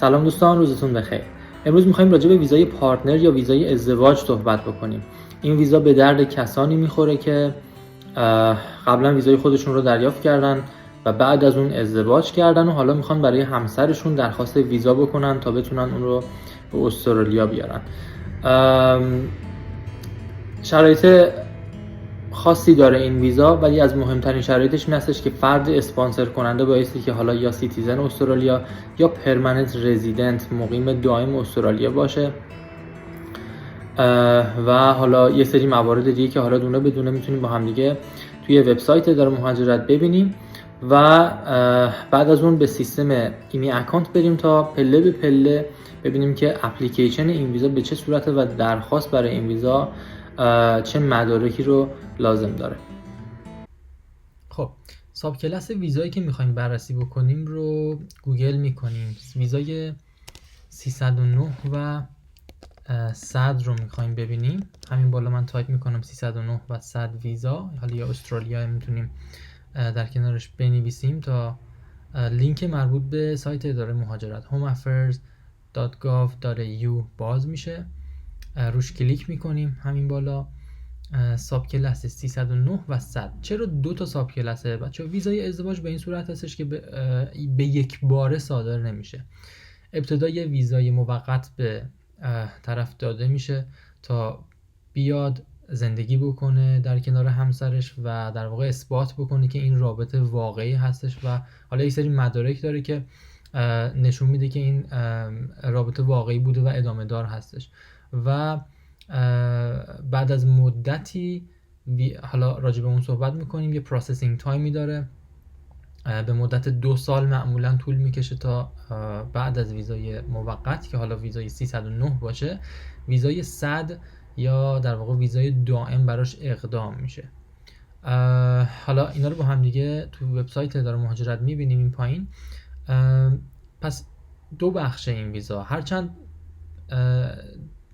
سلام دوستان، روزتون بخیر. امروز می‌خوایم راجع به ویزای پارتنر یا ویزای ازدواج صحبت بکنیم. این ویزا به درد کسانی میخوره که قبلا ویزای خودشون رو دریافت کردن و بعد از اون ازدواج کردن و حالا میخوان برای همسرشون درخواست ویزا بکنن تا بتونن اون رو به استرالیا بیارن. شرایط خاصی داره این ویزا، ولی از مهمترین شرایطش این هستش که فرد اسپانسر کننده بایستی که حالا یا سیتیزن استرالیا یا پرمننت رزیدنت مقیم دائم استرالیا باشه و حالا یه سری موارد دیگه که حالا دونه بدونه میتونیم با هم دیگه توی وبسایت اداره مهاجرت ببینیم و بعد از اون به سیستم ایمی اکانت بریم تا پله به پله ببینیم که اپلیکیشن این ویزا به چه صورته و درخواست برای این ویزا چه مدارکی رو لازم داره. خب ساب کلاس ویزایی که میخوایم بررسی بکنیم رو گوگل میکنیم. ویزای 309 و 100 رو میخوایم ببینیم. همین بالا من تایپ میکنم 309 و 100 ویزا، حالا یا استرالیا میتونیم در کنارش بنویسیم تا لینک مربوط به سایت اداره مهاجرت homeaffairs.gov.au باز میشه. روش کلیک میکنیم. همین بالا ساب کلاس 309 و 100. چرا دو تا ساب کلاسه بچه‌ها؟ ویزای ازدواج به این صورت هستش که به یک باره صادر نمیشه. ابتدا یه ویزای موقت به طرف داده میشه تا بیاد زندگی بکنه در کنار همسرش و در واقع اثبات بکنه که این رابطه واقعی هستش و حالا یه سری مدارک داره که نشون میده که این رابطه واقعی بوده و ادامه دار هستش و بعد از مدتی حالا راجع به اون صحبت میکنیم. یه پروسسینگ تایمی داره، به مدت 2 سال معمولا طول میکشه تا بعد از ویزای موقت که حالا ویزای 309 باشه ویزای 100 یا در واقع ویزای دائم براش اقدام میشه. حالا اینا رو با هم دیگه تو وبسایت اداره مهاجرت میبینیم این پایین. پس دو بخش این ویزا، هرچند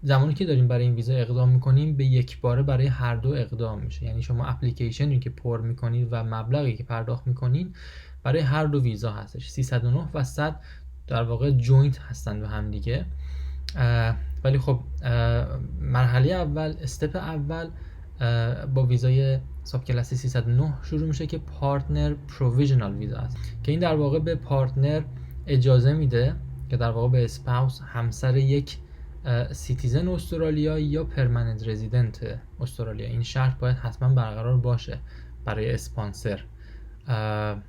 زمانی که داریم برای این ویزا اقدام میکنیم به یک باره برای هر دو اقدام میشه، یعنی شما اپلیکیشنی که پر میکنید و مبلغی که پرداخت میکنید برای هر دو ویزا هستش. 309 و 100 در واقع جوینت هستن به هم دیگه، ولی خب مرحله اول، استپ اول با ویزای ساب کلاس 309 شروع میشه که پارتنر پروویژنال ویزا است که این در واقع به پارتنر اجازه میده که در واقع به اسپاوس، همسر یک سیتیزن استرالیا یا پرمننت رزیدنت استرالیا، این شرط باید حتما برقرار باشه برای اسپانسر،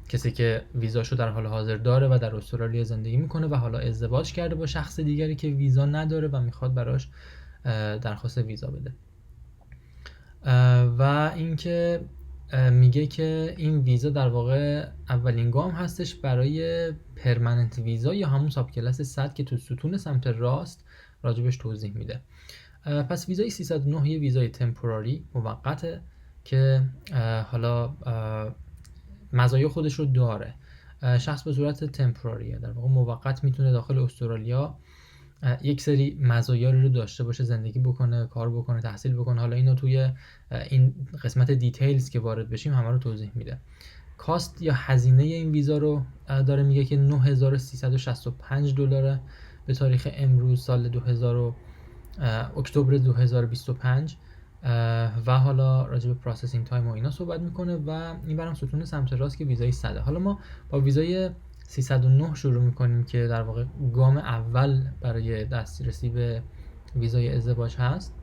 کسی که ویزاشو در حال حاضر داره و در استرالیا زندگی میکنه و حالا ازدواج کرده با شخص دیگری که ویزا نداره و میخواد براش درخواست ویزا بده. و اینکه میگه که این ویزا در واقع اولین گام هستش برای پرمننت ویزا یا همون ساب کلاس 100 که تو ستون سمت راست راجبش توضیح میده. پس ویزای 309 یه ویزای تمپوراری موقته که حالا مزایا خودش رو داره. شخص به صورت تمپوراریه، در واقع موقت میتونه داخل استرالیا یک سری مزایا رو داشته باشه، زندگی بکنه، کار بکنه، تحصیل بکنه. حالا اینو توی این قسمت دیتیلز که وارد بشیم همه رو توضیح میده. کاست یا هزینه این ویزا رو داره میگه که $9365 به تاریخ امروز سال اکتبر 2025 و حالا راجع به پروسسینگ تایم و اینا صحبت میکنه و این برام ستون سمت راست که ویزای 100. حالا ما با ویزای 309 شروع میکنیم که در واقع گام اول برای دسترسی به ویزای ازدواج هست.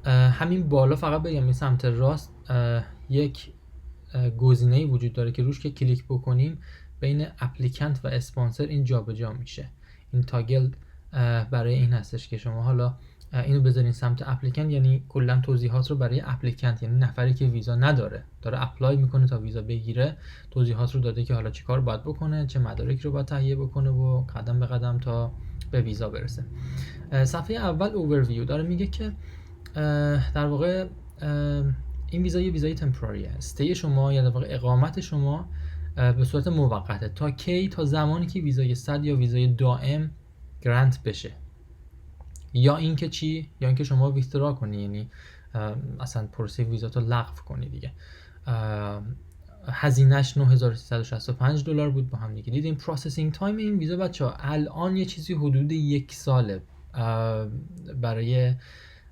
همین بالا فقط بگم این سمت راست یک گزینه‌ای وجود داره که روش که کلیک بکنیم بین اپلیکنت و اسپانسر این جابجا میشه. این تاگل برای این هستش که شما حالا اینو بذارین سمت اپلیکنت، یعنی کلا توضیحات رو برای اپلیکنت، یعنی نفری که ویزا نداره داره اپلای میکنه تا ویزا بگیره، توضیحات رو داده که حالا چیکار باید بکنه، چه مدارک رو باید تهیه بکنه و قدم به قدم تا به ویزا برسه. صفحه اول اوورویو داره میگه که در واقع این ویزا یه ویزای تمپوراریه. استی شما یا در واقع اقامت شما به صورت موقته تا کی؟ تا زمانی که ویزای 100 یا ویزای دائم گرانت بشه، یا اینکه چی؟ یا اینکه شما ویتدرا کنی، یعنی اصلا پروسه ویزا تو لغو کنی دیگه. هزینهش $9365 بود. با هم دیگه دیدیم پروسسینگ تایم این ویزا بچه‌ها الان یه چیزی حدود 1 ساله برای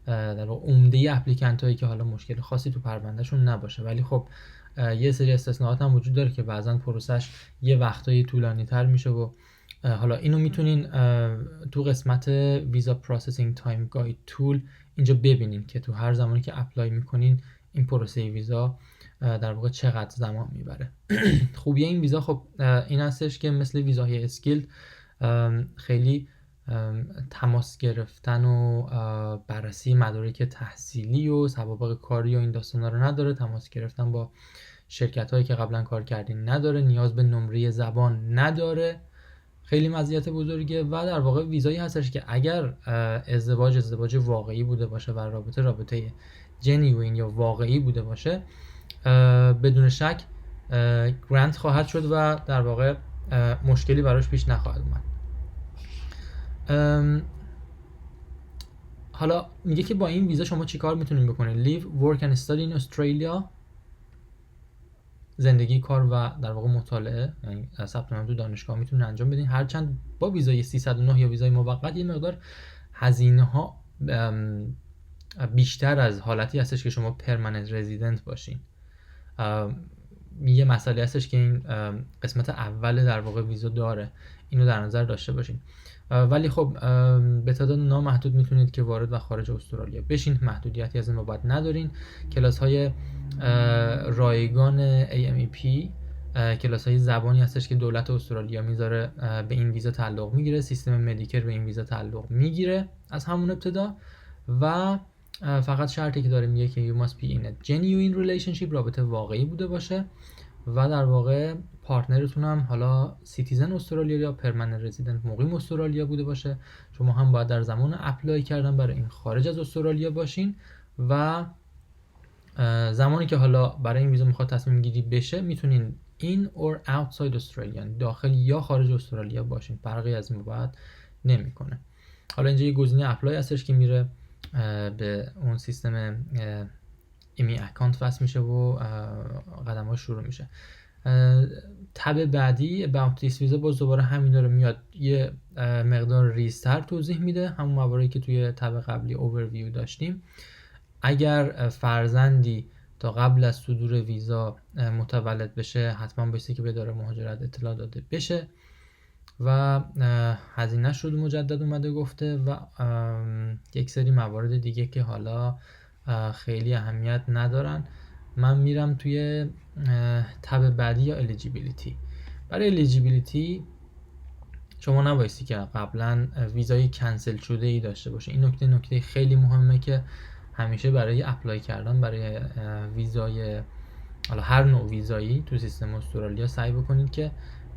در واقع عمده اپلیکنت هایی که حالا مشکل خاصی تو پروندهشون نباشه. ولی خب یه سری استثناءات هم وجود داره که بعضا پروسش یه وقتایی طولانی تر میشه و حالا اینو میتونین تو قسمت ویزا پروسسینگ تایم گاید تول اینجا ببینین که تو هر زمانی که اپلای میکنین این پروسه ویزا در واقع چقدر زمان میبره. خوبیه این ویزا خب این هستش که مثل ویزاهای اسکیلد خیلی تماس گرفتن و بررسی مدارک تحصیلی و سوابق کاری و این داستانا رو نداره. تماس گرفتن با شرکت هایی که قبلا کار کردین نداره. نیاز به نمره زبان نداره. خیلی مزیت بزرگه و در واقع ویزایی هستش که اگر ازدواج واقعی بوده باشه و رابطه جنیوین یا واقعی بوده باشه بدون شک گرانت خواهد شد و در واقع مشکلی براش پیش نخواهد اومد. حالا میگه که با این ویزا شما چیکار میتونین بکنین؟ live, work and study in Australia، زندگی، کار و در واقع مطالعه، یعنی ثبت نام تو دانشگاه میتونین انجام بدین. هرچند با ویزای 309 یا ویزای موقت یه مقدار هزینه ها بیشتر از حالتی هستش که شما پرمننت رزیدنت باشین. یه مسئله هستش که این قسمت اول در واقع ویزا داره، اینو در نظر داشته باشین. ولی خب به تعداد نامحدود میتونید که وارد و خارج استرالیا بشین، محدودیتی از این بابت ندارین. کلاس های رایگان AMEP کلاس های زبانی هستش که دولت استرالیا میذاره به این ویزا تعلق میگیره. سیستم مدیکر به این ویزا تعلق میگیره از همون ابتدا و فقط شرطی که داره میگه که you must be in a genuine relationship، رابطه واقعی بوده باشه و در واقع پارتنرتون هم حالا سیتیزن استرالیا یا پرمننت رزیدنت مقیم استرالیا بوده باشه. شما هم باید در زمان اپلای کردن برای این خارج از استرالیا باشین و زمانی که حالا برای این ویزا میخواد تصمیم گیری بشه میتونین in or outside Australia، داخل یا خارج استرالیا باشین، فرقی از این بعد نمیکنه. حالا اینجا یه گزینه اپلای هستش که میره به اون سیستم ایمی اکانت وصل میشه و قدم‌ها شروع میشه. تب بعدی about this visa باز دوباره همین رو میاد یه مقدار ریزتر توضیح میده، همون مواردی که توی تب قبلی اوورویو داشتیم. اگر فرزندی تا قبل از صدور ویزا متولد بشه حتما بایستی که به اداره مهاجرت اطلاع داده بشه و هزینه شد مجدد اومده گفته و یک سری موارد دیگه که حالا خیلی اهمیت ندارن. من میرم توی تب بعدی یا eligibility. برای eligibility شما نبایستی که قبلا ویزای کنسل شده ای داشته باشه. این نکته خیلی مهمه که همیشه برای اپلای کردن برای ویزای حالا هر نوع ویزایی تو سیستم استرالیا سعی بکنید که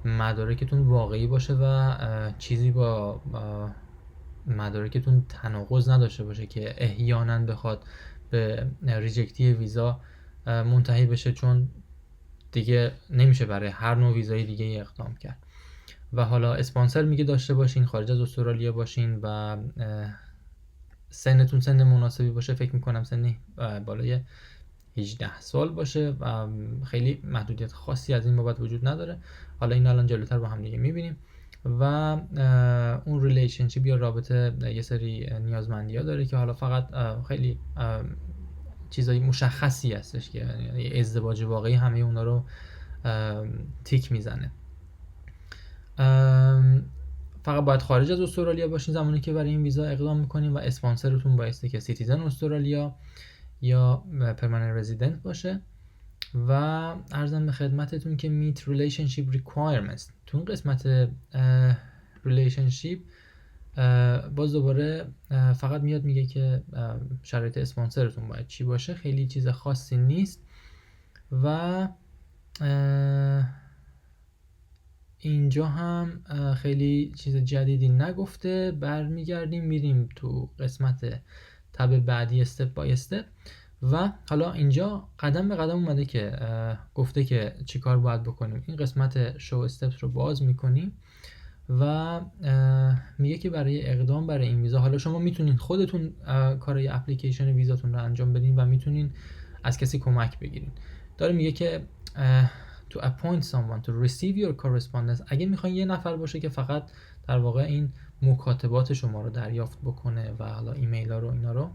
مدارکتون واقعی باشه و چیزی با مدارکتون تناقض نداشته باشه که احیانا بخواد به ریجکتی ویزا منتهی بشه، چون دیگه نمیشه برای هر نوع ویزای دیگه اقدام کرد. و حالا اسپانسر میگه داشته باشین، خارج از استرالیا باشین و سنتون سن مناسبی باشه. فکر میکنم سن بالای 18 سال باشه و خیلی محدودیت خاصی از این بابت وجود نداره. حالا این الان جلوتر با هم دیگه میبینیم. و اون ریلیشنشیپ یا رابطه یه سری نیازمندی ها داره که حالا فقط خیلی چیزای مشخصی هستش که ازدواج واقعی همه اونا رو تیک میزنه. فقط باید خارج از استرالیا باشین زمانی که برای این ویزا اقدام میکنین و اسپانسرتون بایسته که سیتیزن استرالیا یا پرمننت رزیدنت باشه. و عرضم به خدمتتون که meet relationship requirements. تو اون قسمت relationship باز دوباره فقط میاد میگه که شرایط اسپانسرتون باید چی باشه، خیلی چیز خاصی نیست. و اینجا هم خیلی چیز جدیدی نگفته. برمیگردیم میریم تو قسمت تب بعدی استپ بای استپ و حالا اینجا قدم به قدم اومده که گفته که چی کار باید بکنیم. این قسمت شو استپس رو باز میکنیم و میگه که برای اقدام برای این ویزا حالا شما میتونین خودتون کارای اپلیکیشن ویزاتون رو انجام بدین و میتونین از کسی کمک بگیرین. داره میگه که to appoint someone to receive your correspondence. اگه میخواین یه نفر باشه که فقط در واقع این مکاتبات شما رو دریافت بکنه و حالا ایمیل ها رو اینا رو،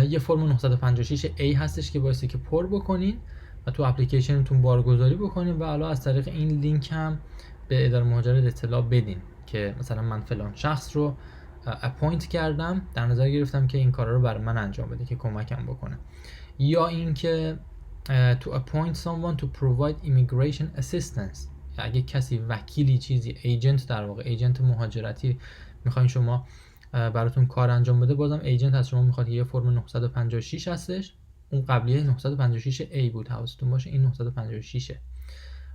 یه فرم 956A هستش که باعثه که پر بکنین و تو اپلیکیشنتون بارگذاری بکنین و حالا از طریق این لینک هم به اداره مهاجرت اطلاع بدین که مثلا من فلان شخص رو اپوینت کردم، در نظر گرفتم که این کارا رو برای من انجام بده که کمکم بکنه. یا اینکه to appoint someone to provide immigration assistance، اگه کسی وکیلی چیزی ایجنت، در واقع ایجنت مهاجرتی میخواین شما براتون کار انجام بده، بازم ایجنت از شما میخواد یه فرم 956 هستش. اون قبلیه 956A بود، حواستون باشه این 956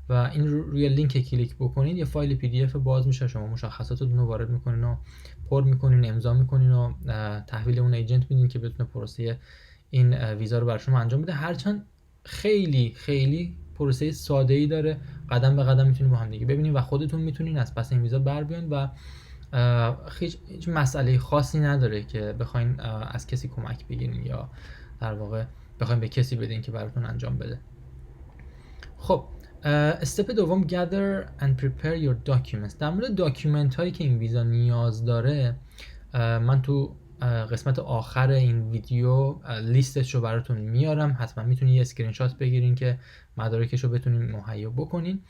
و این روی لینک کلیک بکنید یه فایل پی دی اف باز میشه، شما مشخصاتتون رو وارد میکنین و پر میکنین، امضا میکنین و تحویل اون ایجنت میدین که بتونه پروسه این ویزا رو برای شما انجام بده. هرچند خیلی خیلی پروسه ساده ای داره، قدم به قدم میتونید با هم دیگه ببینید و خودتون میتونین از پس این ویزا بر بیاین و هیچ مسئله خاصی نداره که بخواین از کسی کمک بگیرین یا در واقع بخواین به کسی بدین که براتون انجام بده. خب استپ دوم gather and prepare your documents. در مورد داکیومنت هایی که این ویزا نیاز داره من تو قسمت آخر این ویدیو لیستش رو براتون میارم، حتما میتونید یه اسکرین شات بگیرین که مدارکش رو بتونین مهیا بکنین.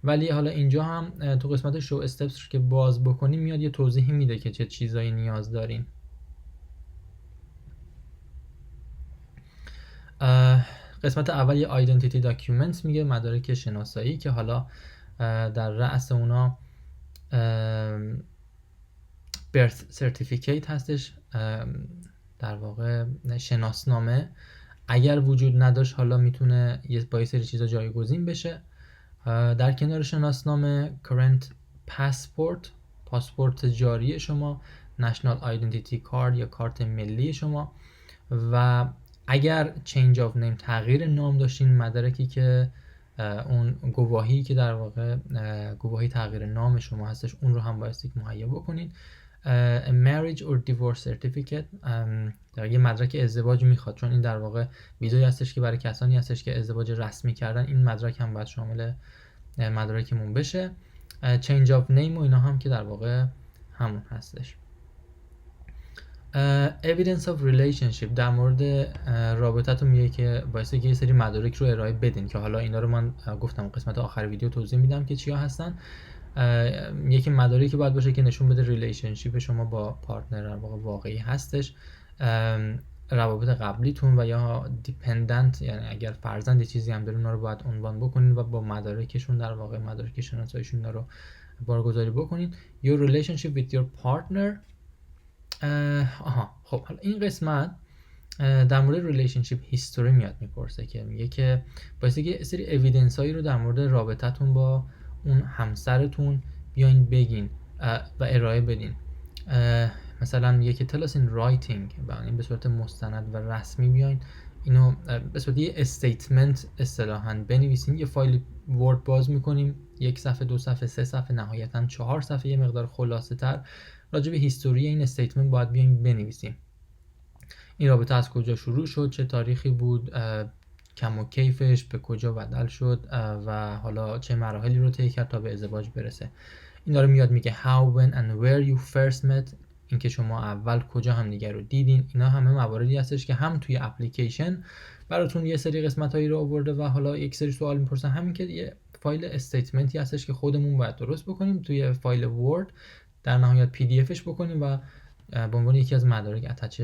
ولی حالا اینجا هم تو قسمت شو استپس که باز بکنین میاد یه توضیحی میده که چه چیزایی نیاز دارین. قسمت اول یه identity document میگه، مدارک شناسایی که حالا در رأس اونا birth certificate هستش، در واقع شناسنامه. اگر وجود نداشت حالا میتونه با یه سری چیزا جایگزین بشه. در کنار شناسنامه current passport، پاسپورت جاری شما، national identity card یا کارت ملی شما، و اگر change of name تغییر نام داشتین مدارکی که اون گواهی که در واقع گواهی تغییر نام شما هستش اون رو هم بایستی مهیا بکنین. marriage or divorce certificate، یه مدرک ازدواج میخواد، چون این در واقع ویزایی هستش که برای کسانی هستش که ازدواج رسمی کردن، این مدرک هم باید شامل مدارکمون بشه. change of name و اینا هم که در واقع همون هستش. evidence of relationship، در مورد رابطتون میگه که باعثه که یه سری مدارک رو ارائه بدین که حالا اینا رو من گفتم قسمت آخر ویدیو توضیح میدم که چیا هستن. یکی مدارکی باید باشه که نشون بده ریلیشنشیپ شما با پارتنر در واقع واقعی هستش، روابط قبلیتون و یا دیپندنت، یعنی اگر فرزند چیزی هم دارین اونا رو باید عنوان بکنین و با مدارکشون در واقع مدارک شناساییشون رو بارگذاری بکنین. your relationship with your partner. خب حالا این قسمت در مورد ریلیشنشیپ هیستوری میاد میپرسه که میگه که باعثه که سری اویدنس هایی رو در مورد رابطتون با اون همسرتون بیاین بگین و ارائه بدین. مثلا میگه که tell us in writing، این به صورت مستند و رسمی بیاین اینو به صورت یه استیتمنت اصطلاحاً بنویسین. یه فایل ورد باز میکنیم، 1 صفحه 2 صفحه 3 صفحه نهایتاً 4 صفحه، یه مقدار خلاصه تر راجع به هیستوری این استیتمنت باید بیاین بنویسیم. این رابطه از کجا شروع شد، چه تاریخی بود، کم و کیفش به کجا بدل شد و حالا چه مراحلی رو طی کرد تا به ازدواج برسه. اینا رو میاد میگه how, when and where you first met، اینکه شما اول کجا همدیگه رو دیدین. اینا همه مواردی هستش که هم توی اپلیکیشن براتون یه سری قسمتایی رو آورده و حالا یک سری سوال میپرسن، همین که یه فایل استیتمنتی هستش که خودمون باید درست بکنیم توی فایل ورد، در نهایت پی دی افش بکنیم و به عنوان یکی از مدارک اتچ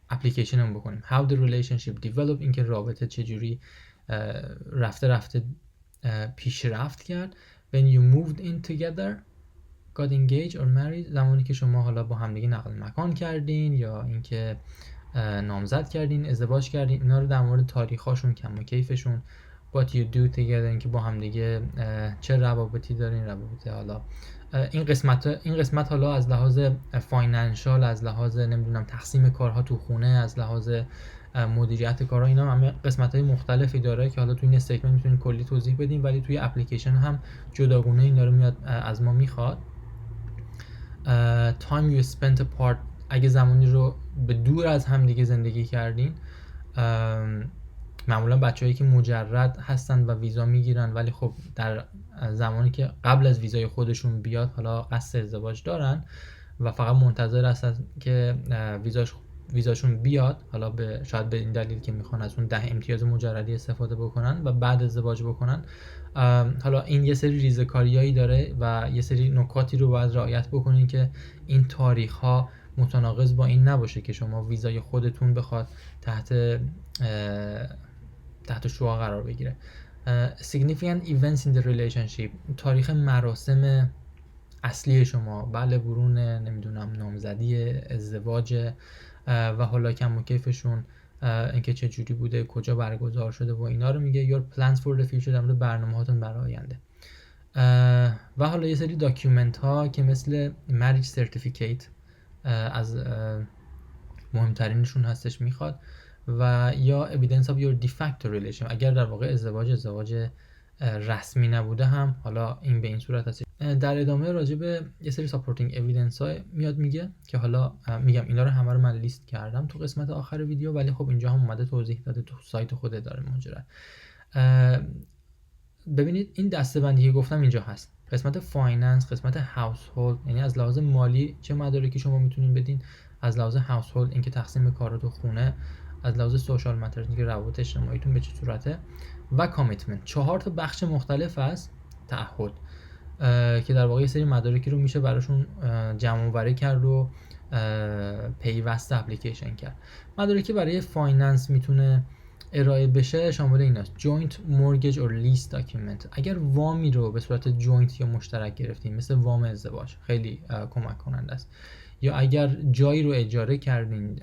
اپلیکیشنمون بکنیم. how the relationship develop، اینکه رابطه چجوری رفته پیشرفت کرد. when you moved in together، got engaged or married، زمانی که شما حالا با همدیگه نقل مکان کردین یا اینکه نامزد کردین، ازدواج کردین. اینا رو در مورد تاریخاشون، کم و کیفشون. what you do together، اینکه با همدیگه چه روابطی دارین، روابط حالا این قسمت حالا از لحاظ فاینانشال، از لحاظ نمیدونم تقسیم کارها تو خونه، از لحاظ مدیریت کارها، اینا همه قسمت‌های مختلفی داره که حالا تو این استیتمنت میتونین کلی توضیح بدین، ولی توی اپلیکیشن هم جداگونه اینا رو میاد از ما میخواد. time you spent apart، اگه زمانی رو به دور از هم دیگه زندگی کردین. معمولا بچه‌هایی که مجرد هستن و ویزا میگیرن ولی خب در زمانی که قبل از ویزای خودشون بیاد حالا قصد ازدواج دارن و فقط منتظر هستن که ویزاشون بیاد، حالا شاید به این دلیل که میخوان از اون 10 امتیاز مجردی استفاده بکنن و بعد ازدواج بکنن. حالا این یه سری ریزکاریایی داره و یه سری نکاتی رو باید رعایت بکنین که این تاریخ ها متناقض با این نباشه که شما ویزای خودتون بخواد تحت شعاع قرار بگیره. significant events in the relationship، تاریخ مراسم اصلی شما، بله برون، نمیدونم نامزدی، ازدواج و حالا کم و کیفشون، اینکه چه جوری بوده، کجا برگزار شده و اینا رو میگه. your plans for the future، در مورد برنامه هاتون برای آینده. و حالا یه سری داکیومنت ها که مثل marriage certificate از مهمترینشون هستش میخواد، و یا evidence of your de facto relation، اگر در واقع ازدواج رسمی نبوده هم حالا این به این صورت هست. در ادامه راجع به یه سری supporting evidence ها میاد میگه که حالا میگم اینا رو همه رو من لیست کردم تو قسمت آخر ویدیو، ولی خب اینجا هم اومده توضیح داده تو سایت خود اداره مهاجرت. ببینید این دسته‌بندی که گفتم اینجا هست، قسمت فایننس، قسمت هاوسهولد، یعنی از لحاظ مالی چه مدارکی شما میتونین بدین، از لحاظ هاوسهولد اینکه تقسیم کارات و خونه، از لحاظ سوشال ماترز اینکه روابط اجتماعیتون به چه صورته، و کامیتمنت. 4 تا بخش مختلف از تعهد که در واقع یه سری مدارکی رو میشه براشون جمع آوری کرد و پیوسته اپلیکیشن کرد. مدارکی برای فایننس میتونه ارائه بشه شامل ایناست: جوینت مورگیج اور لیس داکیومنت، اگر وامی رو به صورت جوینت یا مشترک گرفتین مثل وام ازدواج خیلی کمک کننده است، یا اگر جایی رو اجاره کردین،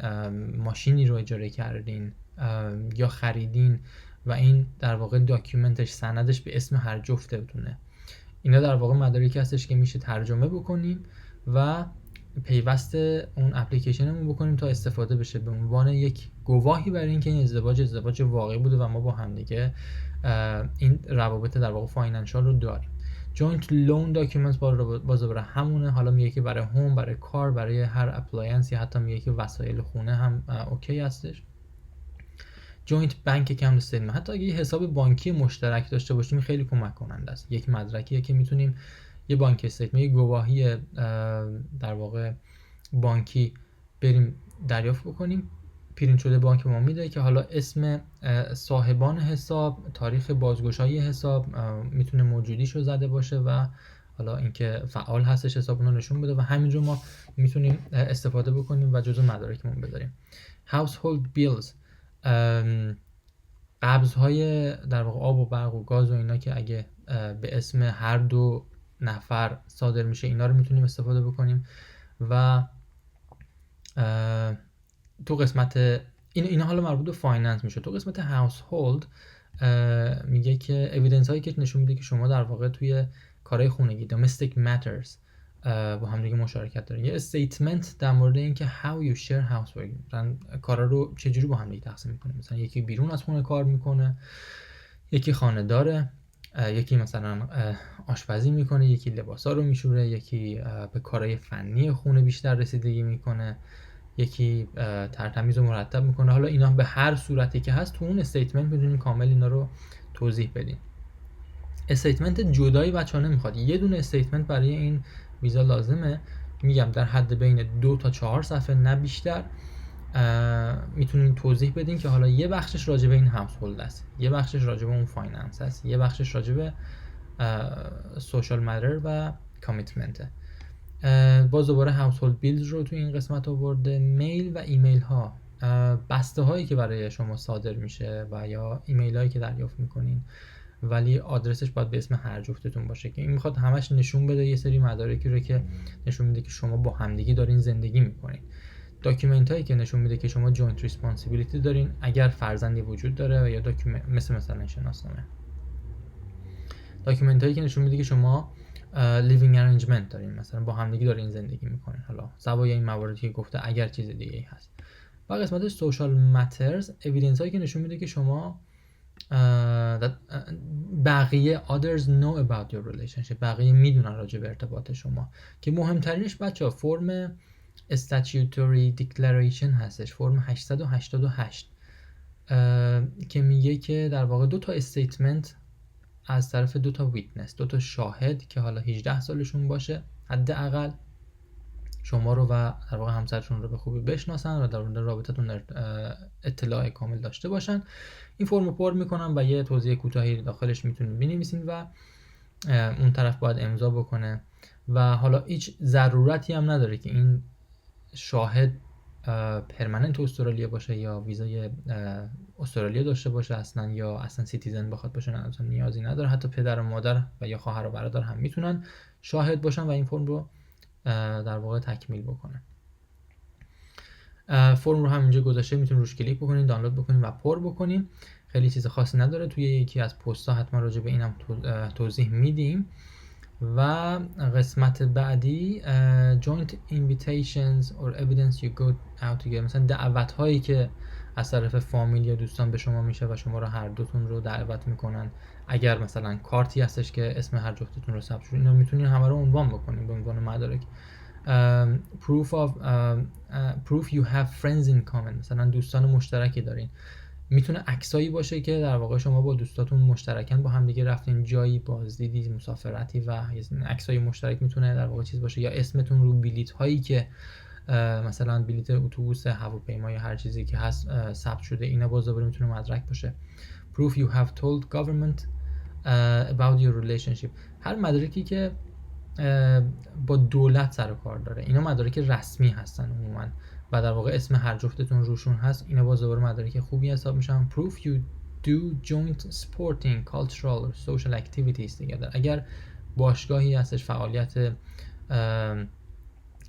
ماشینی رو اجاره کردین یا خریدین و این در واقع داکیومنتش، سندش به اسم هر جفتتونه، اینا در واقع مدارکی هستش که میشه ترجمه بکنیم و پیوسته اون اپلیکیشنمون بکنیم تا استفاده بشه به عنوان یک گواهی برای اینکه این ازدواج واقعی بوده و ما با هم دیگه این روابط در واقع فاینانشال رو داریم. جوینت لون داکیومنتس باز دوباره همونه، حالا میگه که برای هوم، برای کار، برای هر اپلاینس، یا حتی میگه که وسایل خونه هم اوکی هستش. جوینت بانک اکانت استیتمنت، حتی اگه یه حساب بانکی مشترک داشته باشیم خیلی کمک کننده است. یک مدرکیه که میتونیم یه بانک استیتمنت، یه گواهی در واقع بانکی بریم دریافت بکنیم، پرینت شده بانک ما میده که حالا اسم صاحبان حساب، تاریخ بازگشایی حساب، میتونه موجودیشو زده باشه و حالا اینکه فعال هستش حساب اونو نشون بده و همینجور ما میتونیم استفاده بکنیم و جزو مدارکمون بذاریم. household bills، قبض‌های در واقع آب و برق و گاز و اینا که اگه به اسم هر دو نفر صادر میشه اینا رو میتونیم استفاده بکنیم. و تو قسمت اینا حالا مربوط به فایننس میشه. تو قسمت هاوسهولد میگه که اوییدنس هایی که نشون میده که شما در واقع توی کارهای خونگی domestic matters با هم دیگه مشارکت دارین. یه استیتمنت در مورد اینکه how you share housework، مثلا کارا رو چجوری با هم دیگه تقسیم میکنه، مثلا یکی بیرون از خونه کار میکنه، یکی خانه داره، یکی مثلا آشپزی میکنه، یکی لباسا رو میشوره، یکی به کارهای فنی خونه بیشتر رسیدگی میکنه، یکی ترتمیز و مرتب میکنه. حالا اینا به هر صورتی که هست تو اون استیتمنت میدونین کامل اینا رو توضیح بدین. استیتمنت جدایی بچه‌ها نمیخواد، یه دونه استیتمنت برای این ویزا لازمه. میگم در حد بین 2 تا 4 صفحه نه بیشتر میتونین توضیح بدین که حالا یه بخشش راجع به این هاوسهولد است، یه بخشش راجع به اون فایننس است، یه بخشش راجع به سوشال ماتر و کامیتمنت. باز دوباره هاوسهولد بیلز رو تو این قسمت آورده. میل و ایمیل ها، بسته هایی که برای شما صادر میشه و یا ایمیل هایی که دریافت میکنین ولی آدرسش باید به اسم هر جفتتون باشه که این میخواد همش نشون بده یه سری مدارکی رو که نشون میده که شما با همدیگه دارین زندگی میکنین. داکیومنت هایی که نشون میده که شما جوینت ریسپانسیبیلیتی دارین اگر فرزندی وجود داره، یا داکیومنت مثلا شناسنامه. داکیومنت هایی که نشون میده که شما لیوینگ ارنجمنت دارین، مثلا با همدیگه دارین زندگی میکنین، حالا سوای این مواردی که گفته اگر چیز دیگه ای هست. و قسمت سوشال ماترز، اوییدنس هایی که نشون میده که شما بقیه others know about your relationship، بقیه میدونن راجع به ارتباط شما، که مهمترینش بچه ها فرم statutory declaration هستش، فرم 888 که میگه که در واقع 2 تا استیتمنت از طرف 2 تا ویتنس، 2 تا شاهد که حالا 18 سالشون باشه حداقل، شما رو و در واقع همسرتون رو به خوبی بشناسن و در مورد رابطتون اطلاع کامل داشته باشن. این فرم رو پر میکنن و یه توضیح کوتاهی داخلش میتونید بنویسین و اون طرف باید امضا بکنه و حالا هیچ ضرورتی هم نداره که این شاهد پرمننت استرالیا باشه یا ویزای استرالیا داشته باشه اصلا، یا اصلا سیتیزن بخواد باشه، نه اصلا نیازی نداره. حتی پدر و مادر و یا خواهر و برادر هم میتونن شاهد باشن و این فرم رو در واقع تکمیل بکنن. فرم رو هم اینجا گذاشته، میتونید روش کلیک بکنین، دانلود بکنین و پر بکنین. خیلی چیز خاصی نداره، توی یکی از پست‌ها حتما راجع به اینم توضیح میدیم. و قسمت بعدی joint invitations or evidence you go out together، مثلا دعوت هایی که از طرف فامیل یا دوستان به شما میشه و شما رو هر دوتون رو دعوت میکنن. اگر مثلا کارتی هستش که اسم هر جفتتون رو ثبت شده، اینا میتونین همه رو عنوان بکنین به عنوان مدارک. proof you have friends in common، مثلا دوستان مشترکی دارین. میتونه عکسایی باشه که در واقع شما با دوستاتون مشترکاً با هم دیگه رفتین جایی، بازدیدی، مسافرتی و عکسای مشترک میتونه در واقع چیز باشه، یا اسمتون رو بلیط هایی که مثلا بلیط اتوبوس، هواپیما یا هر چیزی که هست ثبت شده، اینا باز دوباره میتونه مدرک باشه. proof you have told government about your relationship، هر مدرکی که با دولت سر و کار داره، اینا مدارک رسمی هستن عموما و در واقع اسم هر جفتتون روشون هست، اینا باز دوباره مدارک خوبی حساب میشن. proof you do joint sporting, cultural or social activities together، اگر باشگاهی هستش، فعالیت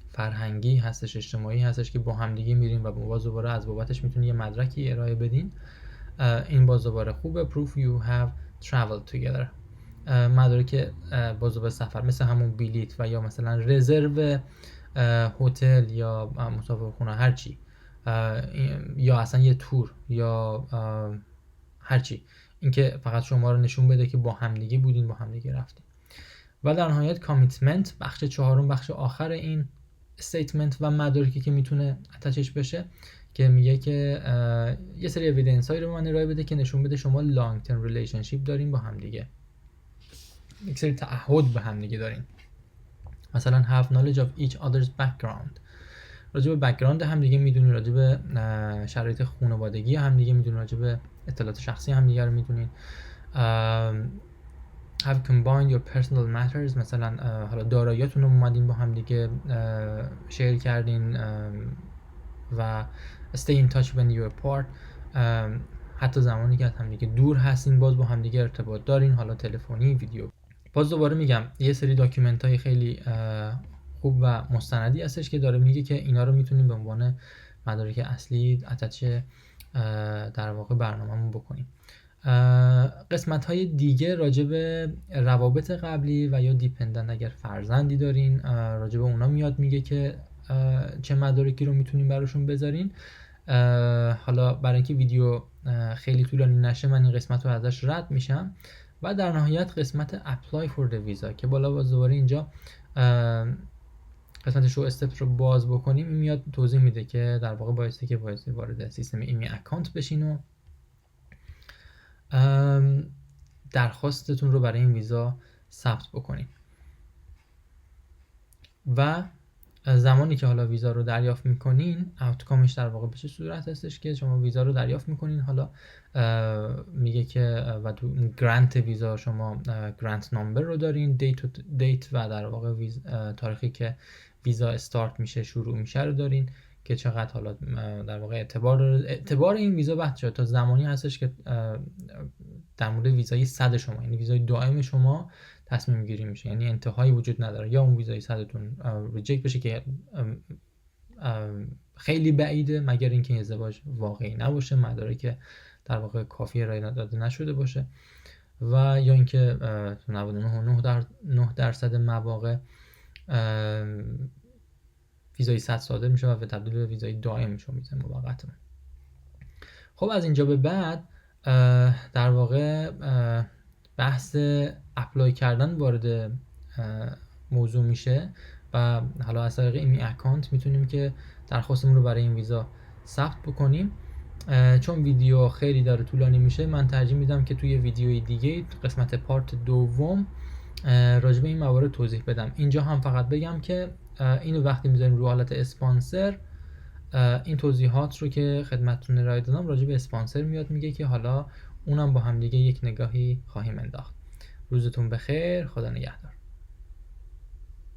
فرهنگی هستش، اجتماعی هستش که با هم دیگه میرین و باز دوباره از بابتش میتونید یه مدرکی ارائه بدین، این باز دوباره خوبه. proof you have traveled together، مدارک باز به سفر مثل همون بلیط و یا مثلا رزرو هتل یا مسافرخونه هرچی، یا اصلا یه تور یا هرچی، اینکه فقط شما رو نشون بده که با همدیگه بودین، با همدیگه رفتین. و در نهایت کامیتمنت، بخش چهارم، بخش آخر این استیتمنت و مدارکی که میتونه اتچش بشه، که میگه که یه سری اوییدنس هایی رو به من ارائه بده که نشون بده شما لانگ ترم ریلیشنشیپ دارین با همدیگه، یک سری تعهد به هم دیگه دارین. مثلا have knowledge of each other's background، راجع به بک‌گراند هم دیگه میدونین، راجع به شرایط خانوادگی هم دیگه میدونین، راجع به اطلاعات شخصی هم دیگه رو میدونین. have combined your personal matters، مثلا حالا داراییاتون رو اومدین با هم دیگه شیر کردین و stay in touch when you're apart، حتی زمانی که از هم دیگه دور هستین باز با هم دیگه ارتباط دارین، حالا تلفنی، ویدیو. باز دوباره میگم یه سری داکیومنت های خیلی خوب و مستندی هستش که داره میگه که اینا رو میتونیم به عنوان مدارک اصلی اتچ در واقع برنامه‌مون بکنیم. قسمت های دیگه راجع به روابط قبلی و یا دیپندنت، اگر فرزندی دارین راجع به اونا میاد، میگه که چه مدارکی رو میتونیم براشون بذارین. حالا برای اینکه ویدیو خیلی طولانی نشه من این قسمت رو ازش رد میشم. و در نهایت قسمت apply for the visa که بالا باز دوباره اینجا قسمت شو استپ رو باز بکنیم، این میاد توضیح میده که در واقع بایستی که وارد سیستم ایمی اکانت بشین و درخواستتون رو برای این ویزا ثبت بکنین. و زمانی که حالا ویزا رو دریافت میکنین، آوتکامش در واقع به چه صورت هستش که شما ویزا رو دریافت میکنین. حالا میگه که و تو گرانت ویزا شما گرانت نامبر رو دارین، دیت و در واقع تاریخی که ویزا استارت میشه، شروع میشه رو دارین که چقدر حالا در واقع اعتبار این ویزا بحث شد تا زمانی هستش که در مورد ویزای 100 شما، یعنی ویزای دائم شما تصمیم گیری میشه، یعنی انتهایی وجود نداره. یا اون ویزای 100تون ریجکت بشه که خیلی بعیده، مگر اینکه ازدواج واقعی نباشه، مدارک در واقع کافی ارائه داده نشده باشه، و یا اینکه 99.9% مواقع ویزای 100 صادر میشه و به تبدیل به ویزای دائم میشه، ویزای موقت. خب از اینجا به بعد در واقع بحث اپلای کردن وارد موضوع میشه و حالا از طریق ایمی اکانت میتونیم که درخواستمون رو برای این ویزا ثبت بکنیم. چون ویدیو خیلی داره طولانی میشه، من ترجیح میدم که توی ویدیوی دیگه قسمت پارت دوم راجع به این موارد توضیح بدم. اینجا هم فقط بگم که اینو وقتی میذاریم رو حالت اسپانسر، این توضیحات رو که خدمتتون ارائه دادم راجع به اسپانسر میاد میگه که حالا اونم با هم دیگه یک نگاهی خواهیم انداخت. روزتون بخیر، خدا نگهدار.